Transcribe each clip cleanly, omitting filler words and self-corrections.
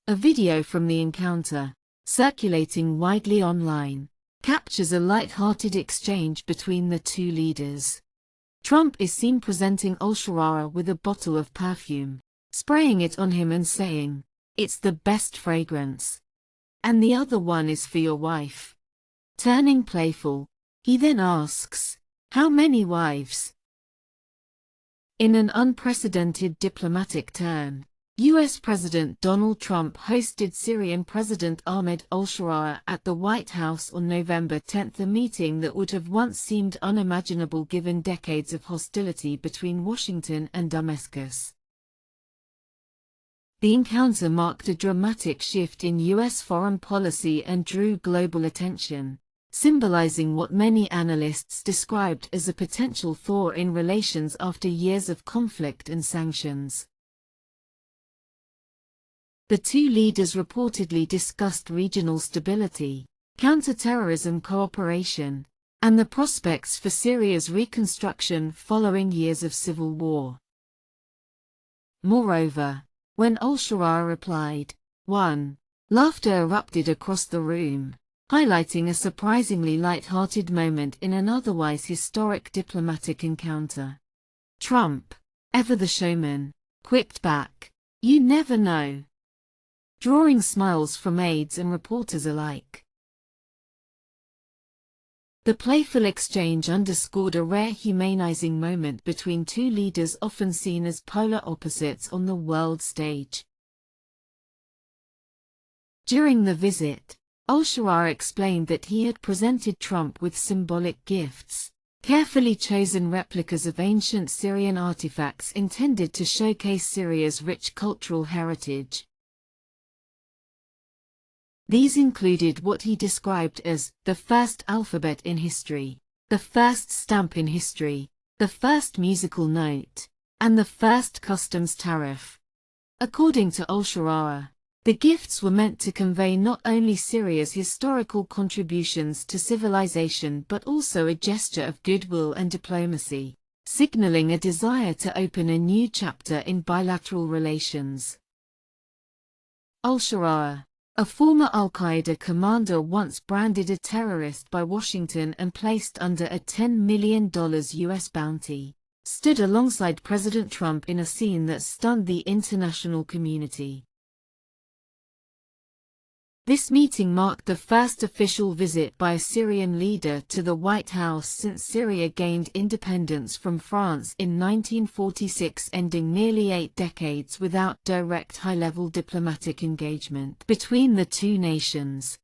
A video from the encounter, circulating widely online, captures a light-hearted exchange between the two leaders. Trump is seen presenting Al-Sharaa with a bottle of perfume, spraying it on him and saying, "It's the best fragrance. And the other one is for your wife." Turning playful, he then asks, "How many wives?" In an unprecedented diplomatic turn, U.S. President Donald Trump hosted Syrian President Ahmed Al-Sharaa at the White House on November 10, a meeting that would have once seemed unimaginable given decades of hostility between Washington and Damascus. The encounter marked a dramatic shift in U.S. foreign policy and drew global attention, symbolizing what many analysts described as a potential thaw in relations after years of conflict and sanctions. The two leaders reportedly discussed regional stability, counter-terrorism cooperation, and the prospects for Syria's reconstruction following years of civil war. Moreover, when Al-Sharaa replied, laughter erupted across the room, highlighting a surprisingly light-hearted moment in an otherwise historic diplomatic encounter. Trump, ever the showman, quipped back, "You never know," drawing smiles from aides and reporters alike. The playful exchange underscored a rare humanizing moment between two leaders often seen as polar opposites on the world stage. During the visit, Al-Sharaa explained that he had presented Trump with symbolic gifts, carefully chosen replicas of ancient Syrian artifacts intended to showcase Syria's rich cultural heritage. These included what he described as the first alphabet in history, the first stamp in history, the first musical note, and the first customs tariff. According to Al-Sharaa, the gifts were meant to convey not only Syria's historical contributions to civilization but also a gesture of goodwill and diplomacy, signaling a desire to open a new chapter in bilateral relations. Al-Sharaa, a former Al-Qaeda commander once branded a terrorist by Washington and placed under a $10 million U.S. bounty, stood alongside President Trump in a scene that stunned the international community. This meeting marked the first official visit by a Syrian leader to the White House since Syria gained independence from France in 1946, ending nearly 8 decades without direct high-level diplomatic engagement between the two nations.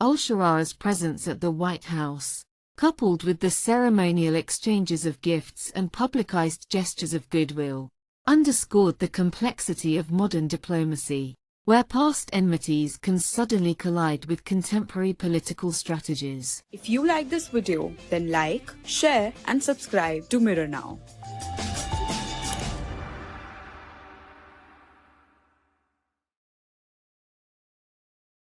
Al-Sharaa's presence at the White House, coupled with the ceremonial exchanges of gifts and publicized gestures of goodwill, underscored the complexity of modern diplomacy, where past enmities can suddenly collide with contemporary political strategies. If you like this video, then like, share and subscribe to Mirror Now.